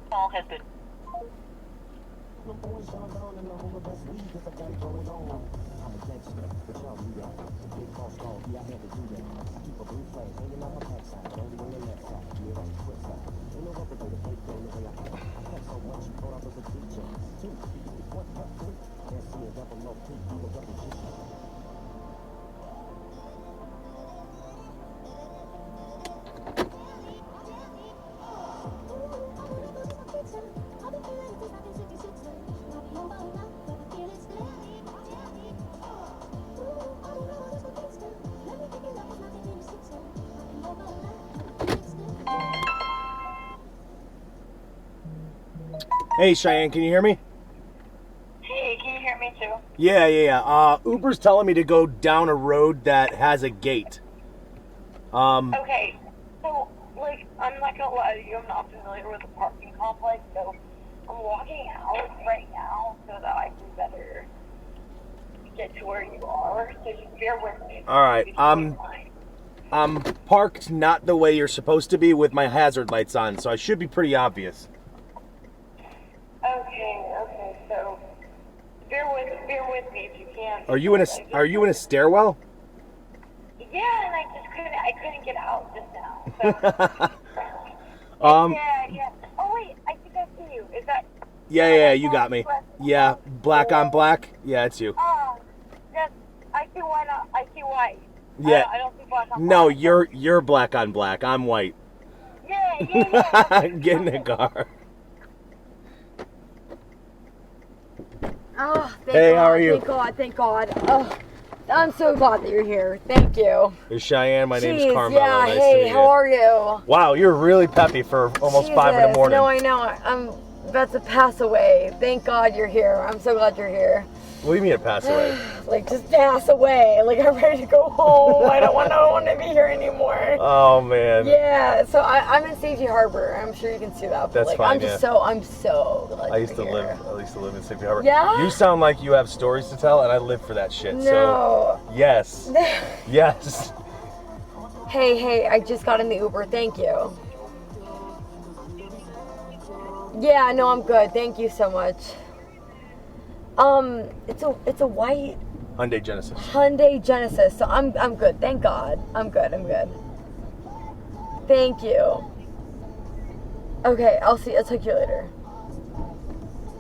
Call has been. Hey Cheyenne, can you hear me? Hey, can you hear me too? Yeah. Uber's telling me to go down a road that has a gate. Okay, so, like, I'm not gonna lie to you, I'm not familiar with the parking complex, so I'm walking out right now so that I can better get to where you are, so just bear with me. All right, if you don't mind. I'm parked not the way you're supposed to be with my hazard lights on, so I should be pretty obvious. Okay, so bear with me if you can. Are you in a stairwell? Yeah, and I couldn't get out just now. So yeah. Oh wait, I think I see you. Is that? Yeah, you got me. Yeah, black on black. Yeah, it's you. Yes, I see white. I see white. Yeah. I don't see black on black. No, you're black on black. I'm white. Yeah. Get in the car. Oh, Hey, how are you? Thank God. Oh, I'm so glad that you're here. Thank you. It's Cheyenne. My name's Jeez, Carmelo. yeah, Nice to hey, meet how you. are you? Wow, you're really peppy for almost 5 in the Jesus, morning. No, I know. I'm about to pass away. Thank God you're here. I'm so glad you're here. What do you mean it passed away? Like, just pass away. Like, I'm ready to go home. I don't want to be here anymore. Oh man. Yeah, so I'm in Safety Harbor. I'm sure you can see that. But That's like, fine, I'm so glad I used to you're live here. in Safety Harbor. Yeah? You sound like you have stories to tell, and I live for that shit. No. So yes. Yes. Hey, I just got in the Uber. Thank you. Yeah, no, I'm good. Thank you so much. It's a white Hyundai Genesis. Hyundai Genesis. So I'm good. Thank God. I'm good. Thank you. Okay, I'll talk to you later.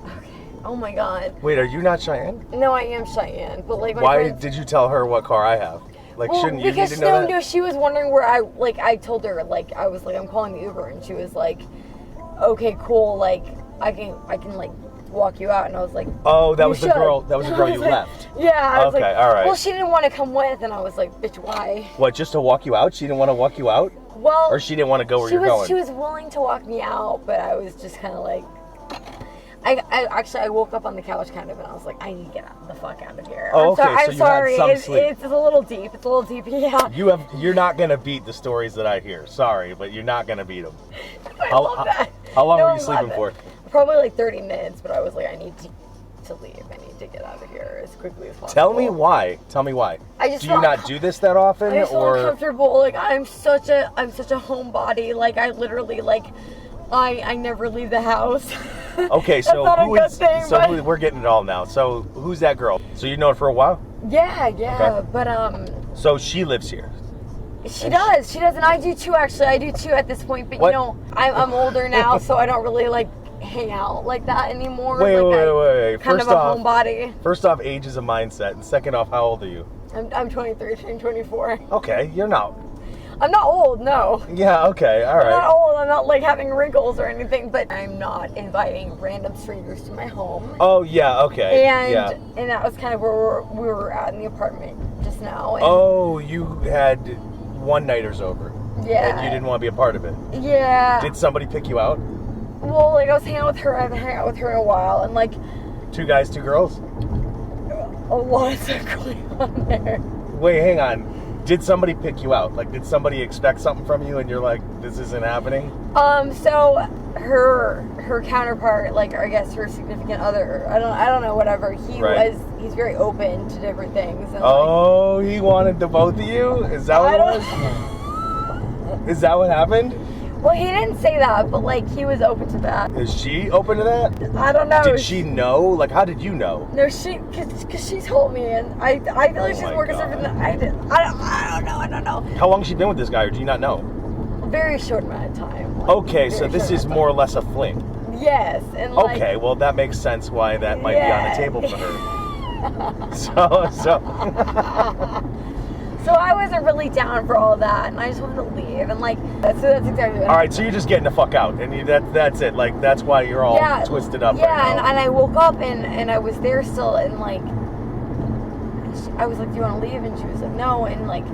Okay. Oh my God. Wait, are you not Cheyenne? No, I am Cheyenne, but like my Why friends, did you tell her what car I have? Like, well, shouldn't you need because to know that? no, she was wondering where I told her, like, I was like, I'm calling the Uber, and she was like, okay, cool, like, I can like walk you out, and I was like, Oh, that you was the should. girl. That was the girl I you was like- left. Yeah, I was Okay, like, all right. well, she didn't want to come with, and I was like, bitch, why? What? Just to walk you out? She didn't want to walk you out, Well, or she didn't want to go where you're going? She was willing to walk me out, but I was just kind of like, I woke up on the couch kind of, and I was like, I need to get the fuck out of here. Oh, okay, I'm so you sorry. had some sleep. It's a little deep. Yeah. You're not gonna beat the stories that I hear. Sorry, but you're not gonna beat them. I love that. How long No, were I you sleeping love for? it. Probably like 30 minutes, but I was like, I need to leave. I need to get out of here as quickly as possible. Tell me why. I just Do you felt not do this that often, I just feel or uncomfortable. Like I'm such a homebody. Like I literally I never leave the house. okay? That's So not a who good is? thing, So but- we're getting it all now. So who's that girl? So you know her for a while? Yeah, Okay. but So she lives here. she does, and I do too. Actually, I do too at this point. But What? you know, I'm older now, so I don't really like hang out like that anymore. Wait. Kind First of a off, homebody. First off, age is a mindset, and second off, how old are you? I'm 23, turning 24. Okay, you're not. I'm not old, no. Yeah. Okay. All I'm not right. old. I'm not like having wrinkles or anything. But I'm not inviting random strangers to my home. Oh yeah. Okay. And yeah. and that was kind of where we were at in the apartment just now. And Oh, you had one-nighters over. yeah. And you didn't want to be a part of it. Yeah. Did somebody pick you out? Well, like I was hanging out with her. I haven't hung out with her in a while, and like 2 guys, 2 girls? a lot of stuff going on there. Wait, hang on. did somebody pick you out? Like, did somebody expect something from you and you're like, this isn't happening? So her counterpart, like, I guess her significant other, I don't know, whatever. He's very open to different things. And oh, he wanted the both of you? Is that what it was? Is that what happened? Well, he didn't say that, but like he was open to that. Is she open to that? I don't know. Did she know? Like, how did you know? No, cause she told me, and I feel like she's more concerned than I did. I don't know. How long has she been with this guy, or do you not know? A very short amount of time. Like, Okay, so this is more or less a fling. Yes, and like, Okay, well that makes sense why that might be on the table for her. So I wasn't really down for all that, and I just wanted to leave, and like that's exactly what. All right, so you're just getting the fuck out, and that's it. Like, that's why you're all twisted up. Yeah, right now. and I woke up and I was there still, and like I was like, "Do you want to leave?" And she was like, "No," and like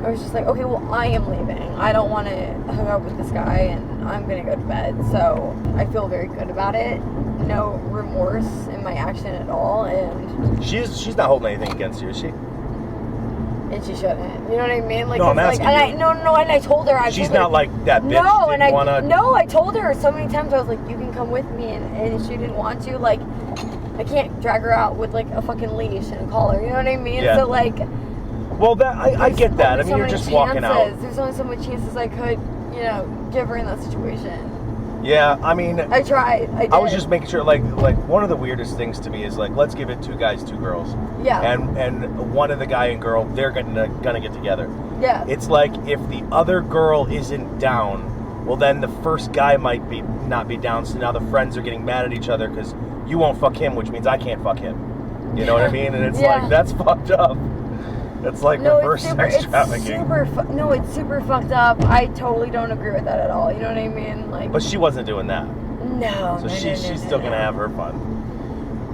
I was just like, "Okay, well, I am leaving. I don't want to hook up with this guy, and I'm gonna go to bed." So I feel very good about it. No remorse in my action at all, and she's not holding anything against you, is she? And she shouldn't. You know what I mean? Like, no, I'm asking you. And I told her. She's not like that bitch. No, and I told her so many times. I was like, you can come with me, and she didn't want to. Like, I can't drag her out with like a fucking leash and a collar. You know what I mean? Yeah. So like, well, that I get that. I mean, you're just walking out. There's only so many chances I could, give her in that situation. Yeah, I mean, I tried. I was just making sure. Like one of the weirdest things to me is like, let's give it 2 guys, 2 girls. Yeah. And one of the guy and girl, they're gonna get together. Yeah. It's like if the other girl isn't down, well then the first guy might not be down. So now the friends are getting mad at each other because you won't fuck him, which means I can't fuck him. You know what I mean? And it's like, that's fucked up. It's like reverse sex trafficking. It's super fucked up. I totally don't agree with that at all. You know what I mean? Like, but she wasn't doing that. No. So she's still gonna have her fun.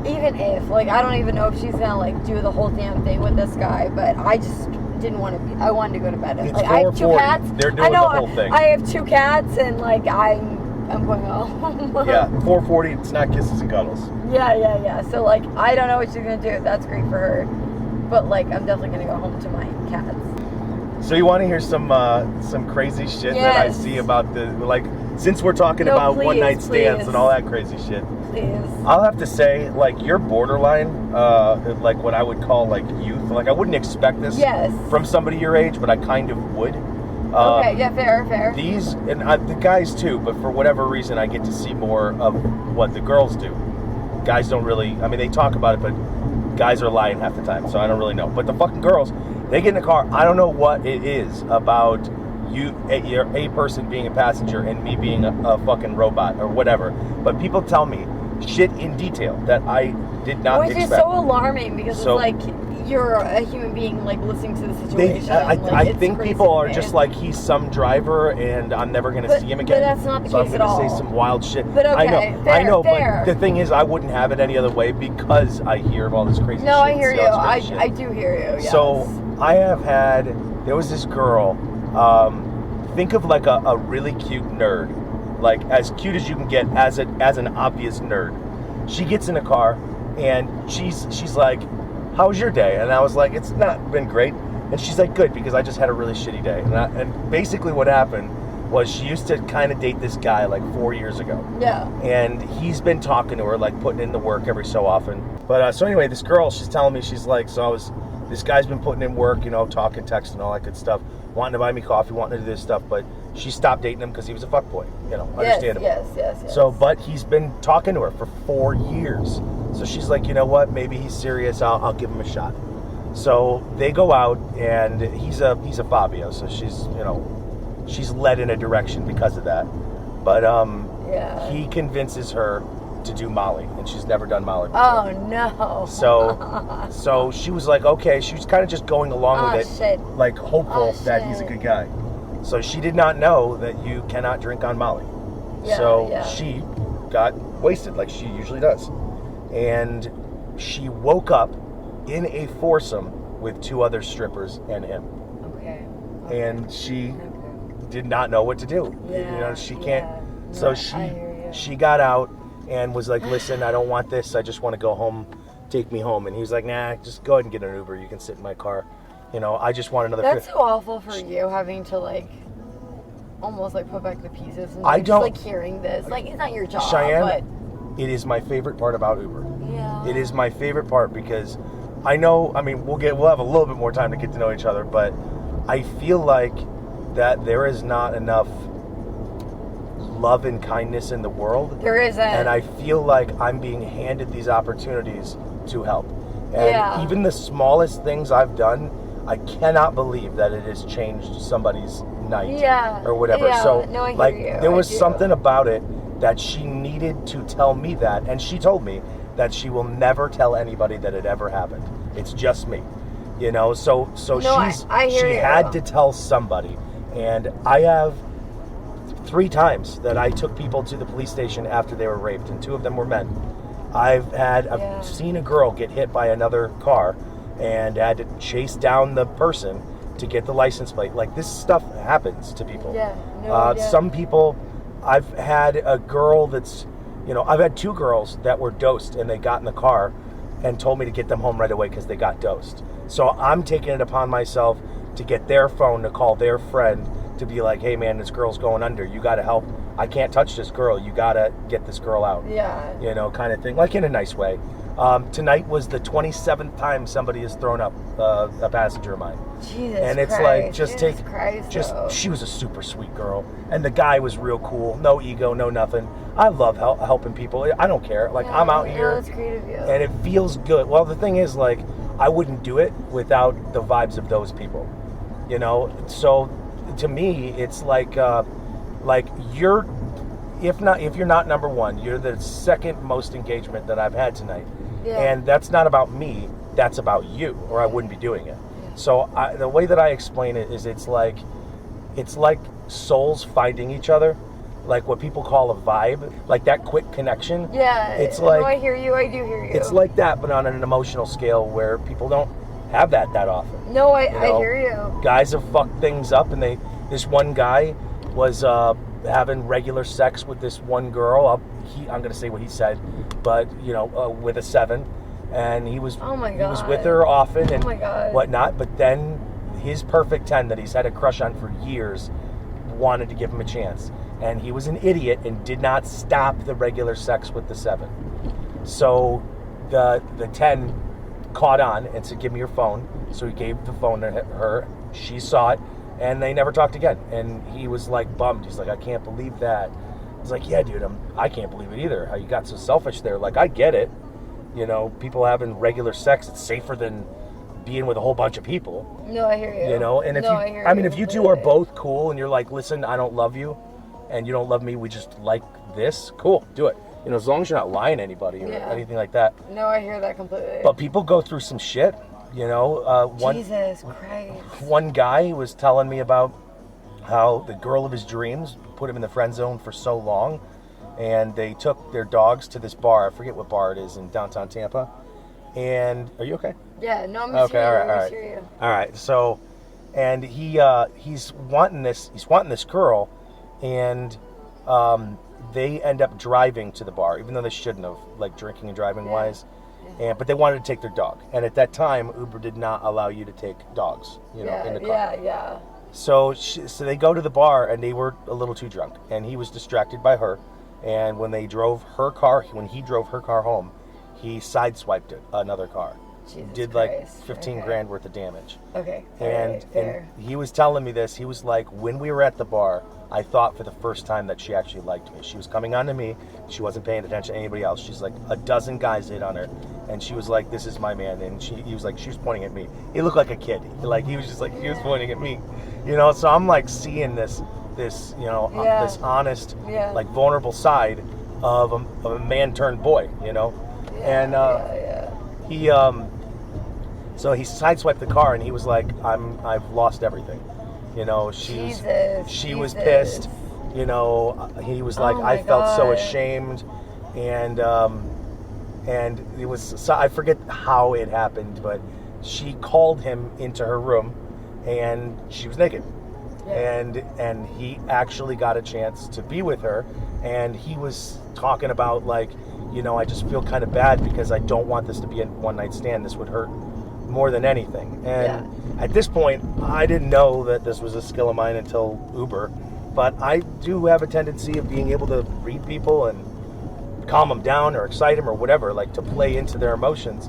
Even if, like, I don't even know if she's gonna like do the whole damn thing with this guy, but I just didn't want to be. I wanted to go to bed. It's like, I have 2 cats. They're doing the whole thing. I have 2 cats, and like I'm going home. Yeah, 4:40. It's not kisses and cuddles. Yeah. So like, I don't know what she's gonna do. That's great for her. But like, I'm definitely gonna go home to my cats. So you want to hear some crazy shit that I see about since we're talking about one night stands and all that crazy shit. Please. I'll have to say, like, you're borderline, like what I would call like youth. Like, I wouldn't expect this from somebody your age, but I kind of would. Okay, yeah, fair. These and the guys too, but for whatever reason, I get to see more of what the girls do. Guys don't really. I mean, they talk about it, but guys are lying half the time, so I don't really know. But the fucking girls, they get in the car. I don't know what it is about you're a person being a passenger and me being a fucking robot or whatever. But people tell me shit in detail that I did not expect. Which is so alarming because it's like you're a human being, like, listening to the situation. I think people are just like, he's some driver and I'm never going to see him again. But that's not the so case I'm at all. going to say some wild shit. But okay, I know, fair. but the thing is, I wouldn't have it any other way because I hear of all this crazy shit. No, I hear you. I do hear you, yes. So I have there was this girl, think of like a really cute nerd. Like, as cute as you can get as an obvious nerd. She gets in a car and she's like, how was your day? And I was like, it's not been great. And she's like, good, because I just had a really shitty day. And basically what happened was she used to kind of date this guy like 4 years ago. Yeah. And he's been talking to her, like putting in the work every so often. But so anyway, this girl, she's telling me, she's like, this guy's been putting in work, talking, texting, all that good stuff, wanting to buy me coffee, wanting to do this stuff, but she stopped dating him because he was a fuckboy, understandable. Yes. So, but he's been talking to her for 4 years. So she's like, you know what, maybe he's serious, I'll give him a shot. So they go out, and he's a Fabio, so she's led in a direction because of that. But he convinces her to do Molly, and she's never done Molly before. Oh no. So she was like, okay, she was kind of just going along with it, like hopeful that he's a good guy. So she did not know that you cannot drink on Molly. She got wasted like she usually does. And she woke up in a foursome with 2 other strippers and him. Okay. And she did not know what to do. She can't. So she got out and was like, listen, I don't want this. I just want to go home. Take me home. And he was like, nah, just go ahead and get an Uber. You can sit in my car. You know, I just want another. That's so awful for you having to like almost like put back the pieces. And I just, don't like hearing this. Like it's not your job, Cheyenne, but it is my favorite part about Uber. yeah, It is my favorite part because I know. I mean, we'll have a little bit more time to get to know each other, but I feel like that there is not enough love and kindness in the world. There isn't. And I feel like I'm being handed these opportunities to help. And even the smallest things I've done, I cannot believe that it has changed somebody's night or whatever. Yeah. So No, I hear like you. there was I do. something about it that she needed to tell me that, and she told me that she will never tell anybody that it ever happened. It's just me. You know, so No, I hear she you. had to tell somebody. And I have 3 times that I took people to the police station after they were raped, and 2 of them were men. I've seen a girl get hit by another car and had to chase down the person to get the license plate. Like, this stuff happens to people. Yeah. No, yeah. Some people, I've had a girl that's, you know, I've had 2 girls that were dosed and they got in the car and told me to get them home right away because they got dosed. So I'm taking it upon myself to get their phone to call their friend to be like, hey man, this girl's going under. You got to help. I can't touch this girl. You got to get this girl out. Yeah. You know, kind of thing. Like in a nice way. Tonight was the 27th time somebody has thrown up a passenger of mine. Jesus and it's Christ. like, just Jesus take, Christ, just, though. she was a super sweet girl. And the guy was real cool. No ego, no nothing. I love helping people. I don't care. Like, I'm out here. That's great of you. And it feels good. Well, the thing is, like, I wouldn't do it without the vibes of those people. You know? So, to me, it's like you're, if you're not number one, you're the second most engagement that I've had tonight. Yeah. And that's not about me, that's about you, or I wouldn't be doing it. So the way that I explain it is it's like souls finding each other, like what people call a vibe, like that quick connection. Yeah. It's like, no, I hear you. I do hear you. it's like that, but on an emotional scale where people don't have that often. No, I know? hear you. Guys have fucked things up, and this one guy was having regular sex with this one girl. I'm going to say what he said, but you know, with a 7, and he was Oh my he was God. with her often and Oh my God. whatnot. But then his perfect 10 that he's had a crush on for years wanted to give him a chance, and he was an idiot and did not stop the regular sex with the 7. So the 10 caught on and said, "Give me your phone." So he gave the phone to her. She saw it, and they never talked again. And he was like bummed. He's like, "I can't believe that." I was like, "Yeah, dude, I can't believe it either. How you got so selfish there? Like, I get it. You know, people having regular sex, it's safer than being with a whole bunch of people." No, I hear you. You know, and if no, I hear if you two are both cool and you're like, "Listen, I don't love you, and you don't love me. We just like this." Cool, do it. You know, as long as you're not lying to anybody or anything like that. No, I hear that completely. But people go through some shit. You know, Jesus Christ. one guy was telling me about how the girl of his dreams put him in the friend zone for so long, and they took their dogs to this bar. I forget what bar it is in downtown Tampa. And are you okay? Yeah, no, I'm Okay, all right, I'm all right. hear you. All right. So, and he's wanting this girl, and they end up driving to the bar, even though they shouldn't have, like drinking and driving wise. But they wanted to take their dog, and at that time, Uber did not allow you to take dogs, in the car. Yeah. So they go to the bar, and they were a little too drunk, and he was distracted by her. And when he drove her car home, he sideswiped another car. Jesus Did like Christ. 15 Okay. grand worth of damage. Okay. And fair. he was telling me this. He was like, when we were at the bar, I thought for the first time that she actually liked me. She was coming on to me. She wasn't paying attention to anybody else. She's like, a dozen guys hit on her, and she was like, "This is my man." And he was like, she was pointing at me. He looked like a kid. Like he was just like, he was pointing at me, So I'm like seeing this this honest, like vulnerable side of a man turned boy, And he so he sideswiped the car, and he was like, I've lost everything. She was pissed. He was like, I felt so ashamed, and it was, so I forget how it happened, but she called him into her room, and she was naked. And he actually got a chance to be with her, and he was talking about like, I just feel kind of bad because I don't want this to be a one-night stand. This would hurt more than anything. And at this point, I didn't know that this was a skill of mine until Uber. But I do have a tendency of being able to read people and calm them down or excite them or whatever, like to play into their emotions.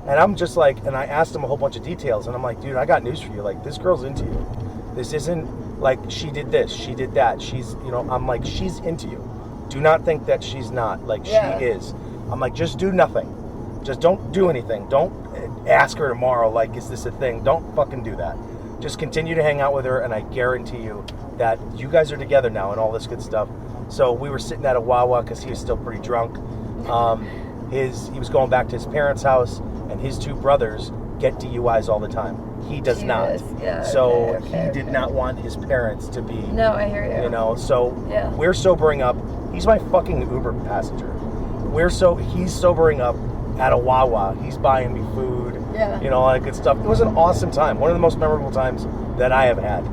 And I'm just like, and I asked him a whole bunch of details, and I'm like, dude, I got news for you. Like, this girl's into you. This isn't like she did this, she did that. She's, you know, I'm like, she's into you. Do not think that she's not. Like, she is. I'm like, just do nothing. Just don't do anything. Don't ask her tomorrow, like, is this a thing? Don't fucking do that. Just continue to hang out with her, and I guarantee you that you guys are together now and all this good stuff. So we were sitting at a Wawa because he was still pretty drunk. He was going back to his parents' house, and his two brothers get DUIs all the time. He does not. Yeah, so he did not want his parents to be. No, I hear you. You know, so we're sobering up. He's my fucking Uber passenger. He's sobering up at a Wawa. He's buying me food. Yeah. You know, all that good stuff. It was an awesome time. One of the most memorable times that I have had.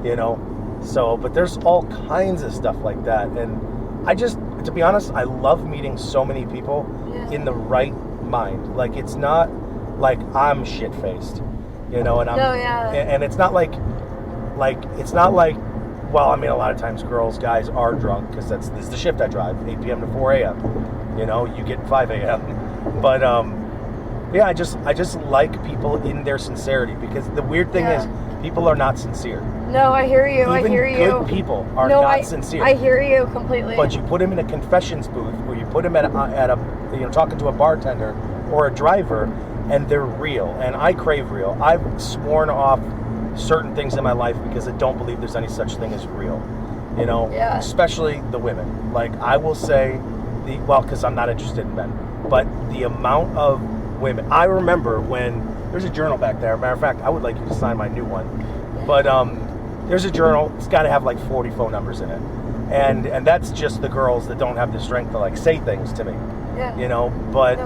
You know, so, but there's all kinds of stuff like that. And I just, to be honest, I love meeting so many people in the right mind. Like, it's not like I'm shit-faced, you know, and and it's not like, well, I mean, a lot of times guys are drunk because this is the shift I drive, 8 p.m. to 4 a.m. You know, you get 5 a.m. But, I just like people in their sincerity, because the weird thing is people are not sincere. No, I hear you. Even good people are not sincere. I hear you completely. But you put him in a confessions booth, or you put him at a you know, talking to a bartender or a driver, and they're real. And I crave real. I've sworn off certain things in my life because I don't believe there's any such thing as real. You know, especially the women. Like, I will say, because I'm not interested in men, but the amount of women. I remember when there's a journal back there. Matter of fact, I would like you to sign my new one. But there's a journal. It's got to have like 40 phone numbers in it, and that's just the girls that don't have the strength to like say things to me. Yeah. You know, but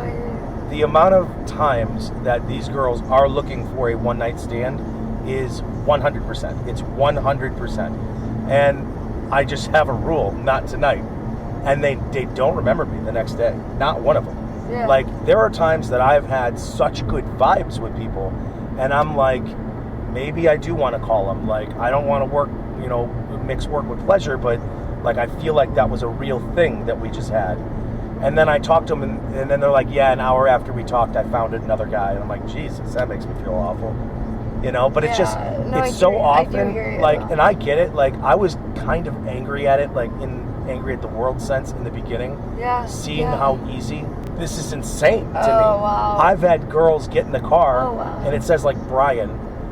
the amount of times that these girls are looking for a one-night stand is 100%. It's 100%. And I just have a rule: not tonight. And they don't remember me the next day. Not one of them. Yeah. Like, there are times that I've had such good vibes with people, and I'm like, maybe I do want to call them. Like, I don't want to work, you know, mix work with pleasure, but like, I feel like that was a real thing that we just had. And then I talked to them, and then they're like, yeah, an hour after we talked, I found another guy. And I'm like, Jesus, that makes me feel awful. You know, but it's just, it's so often, like, and I get it. Like, I was kind of angry at it, like, angry at the world sense in the beginning. Yeah. Seeing how easy. This is insane to me. Wow. I've had girls get in the car, and it says, like, Brian.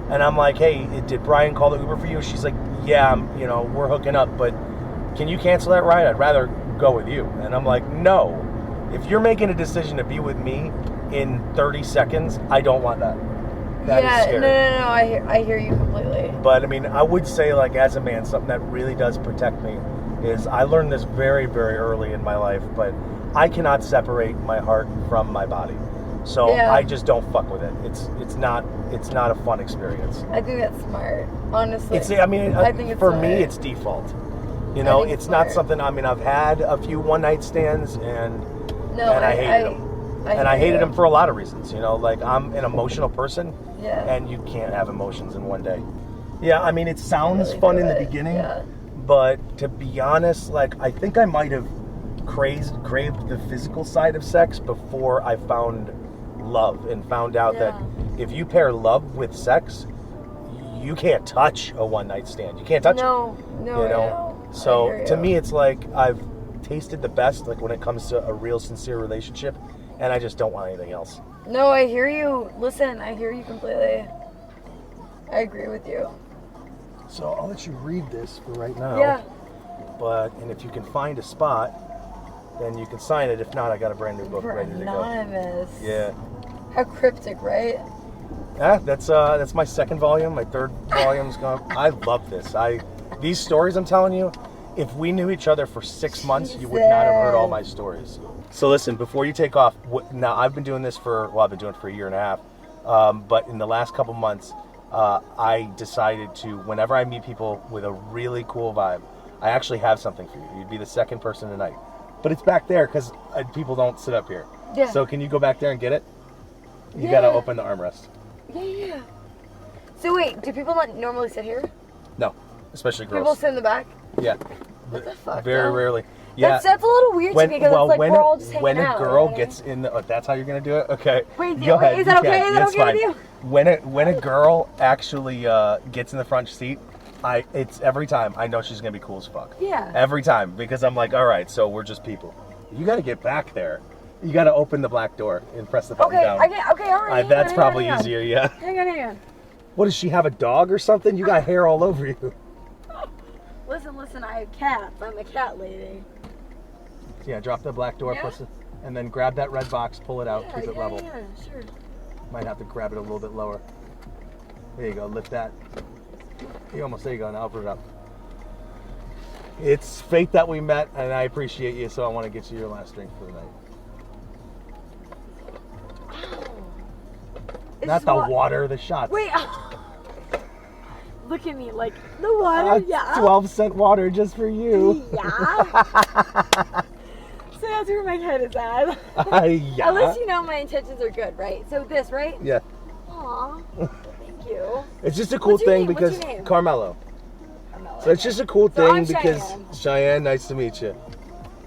And I'm like, hey, did Brian call the Uber for you? She's like, yeah, you know, we're hooking up, but can you cancel that ride? I'd rather go with you. And I'm like, no. If you're making a decision to be with me in 30 seconds, I don't want that. That is scary. No. I hear you completely. But, I mean, I would say, like, as a man, something that really does protect me is, I learned this very, very early in my life, but I cannot separate my heart from my body. So I just don't fuck with it. It's not a fun experience. I think that's smart, honestly. I think for me, it's default. You know, it's not something. I mean, I've had a few one night stands, and I hated them. I hated them for a lot of reasons. You know, like, I'm an emotional person, and you can't have emotions in one day. Yeah, I mean, it sounds fun in the beginning, but to be honest, like, I think I might have craved the physical side of sex before I found love, and found out that if you pair love with sex, you can't touch a one night stand. You can't touch it. No, you know. So to me, it's like I've tasted the best, like, when it comes to a real sincere relationship, and I just don't want anything else. No, I hear you. Listen, I hear you completely. I agree with you. So I'll let you read this for right now. Yeah. And if you can find a spot, then you can sign it. If not, I got a brand new book ready to go. Anonymous. Yeah. How cryptic, right? Yeah, that's my second volume. My third volume's gone. I love this. These stories I'm telling you, if we knew each other for 6 months, you would not have heard all my stories. So listen, before you take off, now I've been doing this for a year and a half. But in the last couple months, I decided to, whenever I meet people with a really cool vibe, I actually have something for you. You'd be the second person tonight. But it's back there because people don't sit up here. Yeah. So can you go back there and get it? You got to open the armrest. Yeah. So wait, do people not normally sit here? No, especially girls. People sit in the back? Yeah. What the fuck? Very though? rarely. Yeah. That's a little weird to me because it's like we're all just hanging when out. a girl you know? gets in the, that's how you're gonna do it. Okay. Wait, Go ahead. is that You okay? can. Is that It's okay fine. with you? When a girl actually gets in the front seat, it's every time I know she's gonna be cool as fuck. Yeah. Every time, because I'm like, all right, so we're just people. You got to get back there. You got to open the black door and press the button down. Okay, all right. That's probably easier. Yeah. Hang on. What does she have, a dog or something? You got hair all over you. Listen, I have cats. I'm a cat lady. Yeah, drop the black door, Yeah. and then grab that red box, pull it out, keep it level. Yeah, sure. Might have to grab it a little bit lower. There you go, lift that. There you go, now open it up. It's fate that we met, and I appreciate you, so I want to get you your last drink for the night. Not the water, the shots. Wait. Look at me, like the water. Yeah. 12-cent water just for you. Yeah. So that's where my head is at. Yeah. At least you know my intentions are good, right? So this, right? Yeah. Aw. Thank you. It's just a cool What's your thing name? because What's your name? Carmelo. Carmelo, So it's just a cool So thing I'm because Cheyenne. nice to meet you.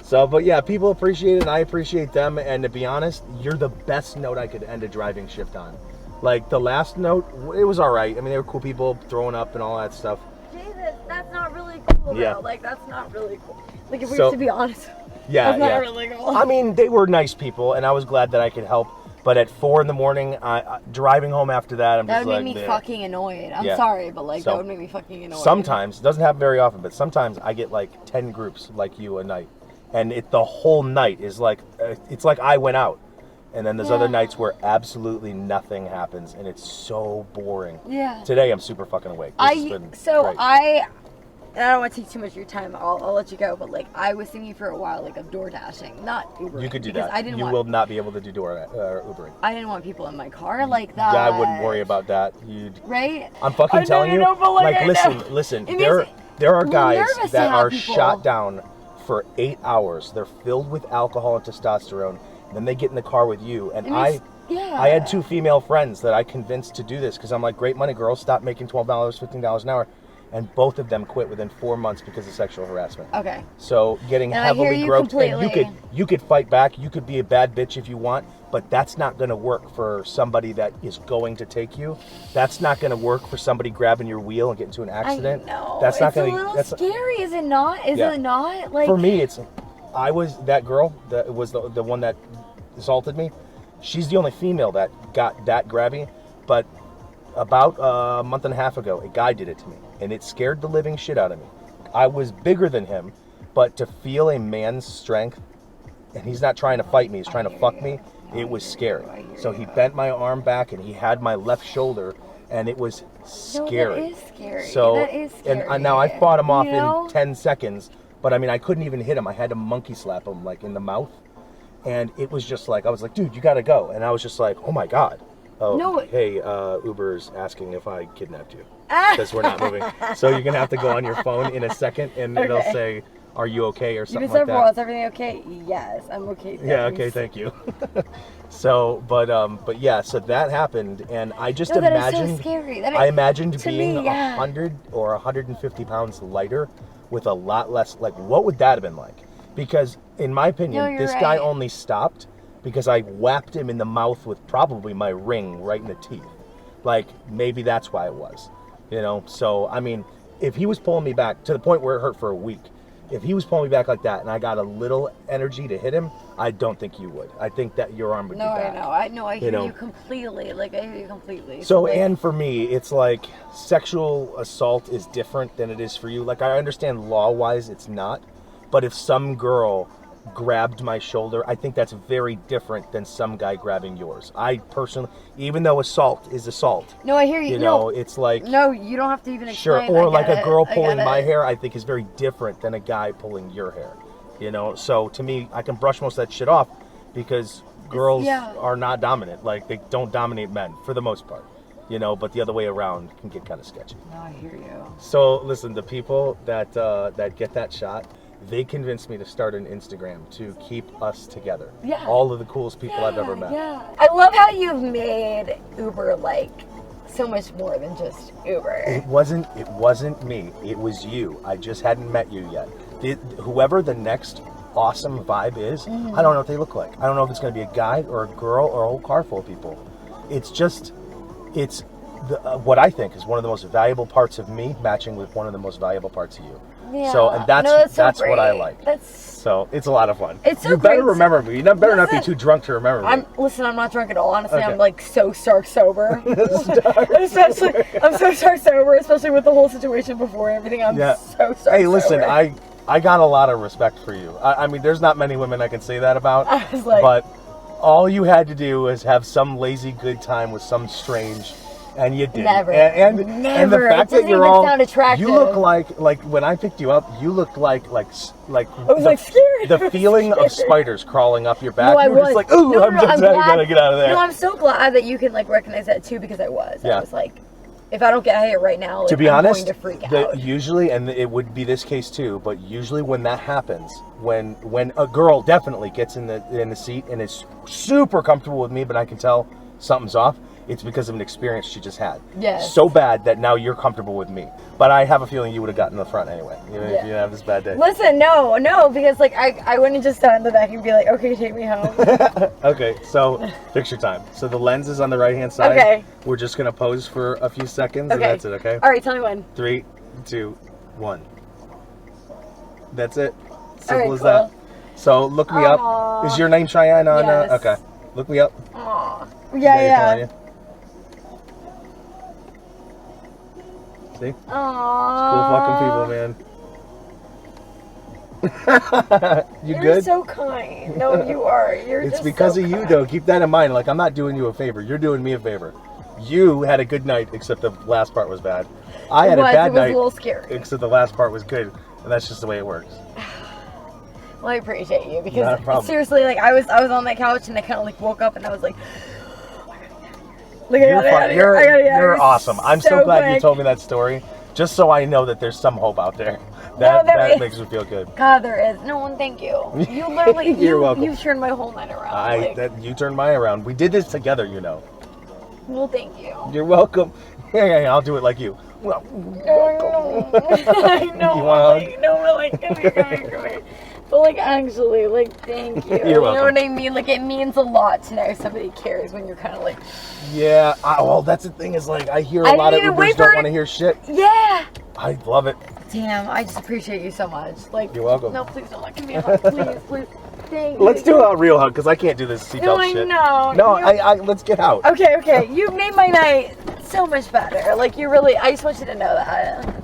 So, but yeah, people appreciate it and I appreciate them. And to be honest, you're the best note I could end a driving shift on. Like the last note, it was all right. I mean, they were cool people throwing up and all that stuff. Jesus, that's not really cool. Yeah. Though. Like that's not really cool. Like if we So- have to be honest. Yeah, That's yeah. not really cool. I mean, they were nice people, and I was glad that I could help. But at 4 a.m, driving home after that, I'm That just would like, make me "Bleh." fucking annoyed. I'm Yeah. sorry, but like So, that would make me fucking annoyed. Sometimes, it doesn't happen very often, but sometimes I get like 10 groups like you a night, and the whole night is like it's like I went out, and then there's other Yeah. nights where absolutely nothing happens, and it's so boring. Yeah. Today I'm super fucking awake. This has been great. And I don't want to take too much of your time. I'll let you go. But like, I was thinking for a while, like of door dashing, not Uber. You could do because that. I didn't You want, will not be able to do Ubering. I didn't want people in my car like that. Yeah, I wouldn't worry about that. Right? I'm fucking I know, telling you. I know, but, like, I know. Listen. It There makes are me guys nervous to that have are people. shot down for 8 hours. They're filled with alcohol and testosterone. And then they get in the car with you. And Yeah. I had 2 female friends that I convinced to do this because I'm like, great money, girls. Stop making $12, $15 an hour. And both of them quit within 4 months because of sexual harassment. Okay. So getting And I hear heavily you groped, and completely. you could fight back. You could be a bad bitch if you want, but that's not going to work for somebody that is going to take you. That's not going to work for somebody grabbing your wheel and getting into an accident. I know. That's not it's going a to. little That's scary, is it not? Is Yeah. it not? Like for me. I was that girl that was the one that assaulted me. She's the only female that got that grabby, but about a month and a half ago, a guy did it to me, and it scared the living shit out of me. I was bigger than him, but to feel a man's strength, and he's not trying to fight me, he's trying to fuck me, it was scary. So he bent my arm back, and he had my left shoulder, and it was scary. No, that is scary. So, that is scary. and now I fought him off You know? in 10 seconds, but I mean, I couldn't even hit him. I had to monkey slap him, like, in the mouth. And it was just like, I was like, dude, you gotta go. And I was just like, oh my God. Oh, No. hey, Uber's asking if I kidnapped you because we're not moving. So you're gonna have to go on your phone in a second, and it'll Okay. say, "Are you okay?" or You've something been like several. that. Is everything okay? Yes, I'm okay. Yeah. Okay. Thank you. So, but yeah. So that happened, and I just No, that is so imagined. scary. I imagined to being me, yeah. 100 or 150 pounds lighter, with a lot less. Like, what would that have been like? Because, in my opinion, No, you're this guy right. only stopped because I whapped him in the mouth with probably my ring right in the teeth. Like, maybe that's why it was, you know? So, I mean, if he was pulling me back to the point where it hurt for a week, if he was pulling me back like that and I got a little energy to hit him, I don't think you would. I think that your arm would No, be I back. know. I know. I hear know? you completely. Like I hear you completely. So, like, and for me, it's like sexual assault is different than it is for you. Like, I understand law-wise it's not, but if some girl grabbed my shoulder, I think that's very different than some guy grabbing yours. I personally, even though assault is assault, No, I hear you. you know, no, it's like, no, you don't have to even sure, explain. or I like get a it. girl I pulling get my it. hair, I think is very different than a guy pulling your hair, you know? So to me, I can brush most of that shit off because girls yeah. are not dominant. Like, they don't dominate men for the most part, you know, but the other way around can get kind of sketchy. No, I hear you. So listen, the people that that get that shot, they convinced me to start an Instagram to keep us together. Yeah. All of the coolest people I've ever met. Yeah. I love how you've made Uber like so much more than just Uber. It wasn't me. It was you. I just hadn't met you yet. Whoever the next awesome vibe is, I don't know what they look like. I don't know if it's going to be a guy or a girl or a whole car full of people. It's what I think is one of the most valuable parts of me matching with one of the most valuable parts of you. Yeah. So, and that's what I like. So it's a lot of fun. It's so you better great. remember me. You better not be too drunk to remember me. I'm not drunk at all. Honestly, Okay. I'm like so stark sober. Especially, I'm so stark sober, especially with the whole situation before and everything. I'm so stark Hey, listen, sober. I got a lot of respect for you. I mean, there's not many women I can say that about. I was like, but all you had to do was have some lazy good time with some strange, and you did. Never. And the Never. fact It doesn't that you're even all sound attractive. you look like when I picked you up, you looked like I was like scared. the feeling of spiders crawling up your back. No, I you were just was. like, ooh, No, I'm just gotta get out of there. No, I'm so glad that you can like recognize that too, because I was. Yeah. I was like, if I don't get hit right now, like, To be I'm honest, going to freak out. usually, and it would be this case too, but usually when that happens, when a girl definitely gets in the seat and is super comfortable with me, but I can tell something's off, it's because of an experience she just had. Yes. So bad that now you're comfortable with me. But I have a feeling you would have gotten in the front anyway, even if you didn't have this bad day. Listen, no, because like I wouldn't just stand in the back and be like, okay, take me home. Okay, so picture time. So the lens is on the right hand side. Okay. We're just gonna pose for a few seconds, and Okay. that's it. Okay. All right, tell me when. 3, 2, 1. That's it. Simple All right, as cool. that. So look me up. Aw. Is your name Cheyenne on? Yes. Okay. Look me up. Aw. Got Yeah, your phone on yeah. you? See? Aww. Cool fucking people, man. You're good? so kind. No, you are. You're It's just because so of you, kind. though. Keep that in mind. Like, I'm not doing you a favor. You're doing me a favor. You had a good night, except the last part was bad. I had a bad It was night, a little scary. except the last part was good. And that's just the way it works. Well, I appreciate you Not a because problem. seriously, like I was on that couch and I kind of like woke up and I was like, like You're fine. You're awesome. I'm so glad you told me that story, just so I know that there's some hope out there. That there is. makes me feel good. God, there is. No one, thank you. You literally, You're welcome. You turned my whole night around. You turned mine around. We did this together, you know. Well, thank you. You're welcome. Yeah, I'll do it like you. Well, I know. You want a hug? Like, no, like, come here. But like, actually, like, thank you. You're You know welcome. what I mean? Like, it means a lot to know somebody cares when you're kind of like, yeah. Well, that's the thing is like I hear a I lot of didn't even Ubers wait don't for want to it. hear shit. yeah. I love it. Damn, I just appreciate you so much. Like, You're welcome. No, please don't give me a hug. Please. Thank you. Let's do a real hug because I can't do this seatbelt No, I shit. know. No, You- let's get out. Okay. You made my night so much better. Like, you really, I just want you to know that.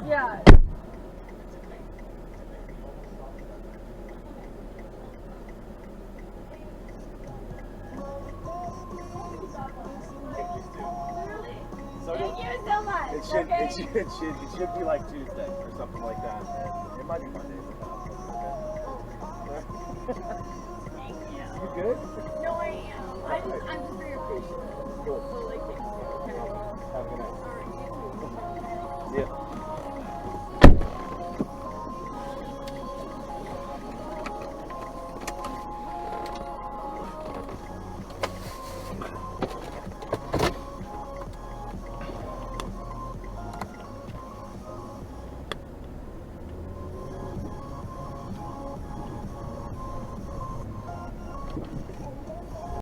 Yeah. Thank you so much. It should be like Tuesday or something like that. It might be Monday. Thank you. You good? No, I am. I'm just very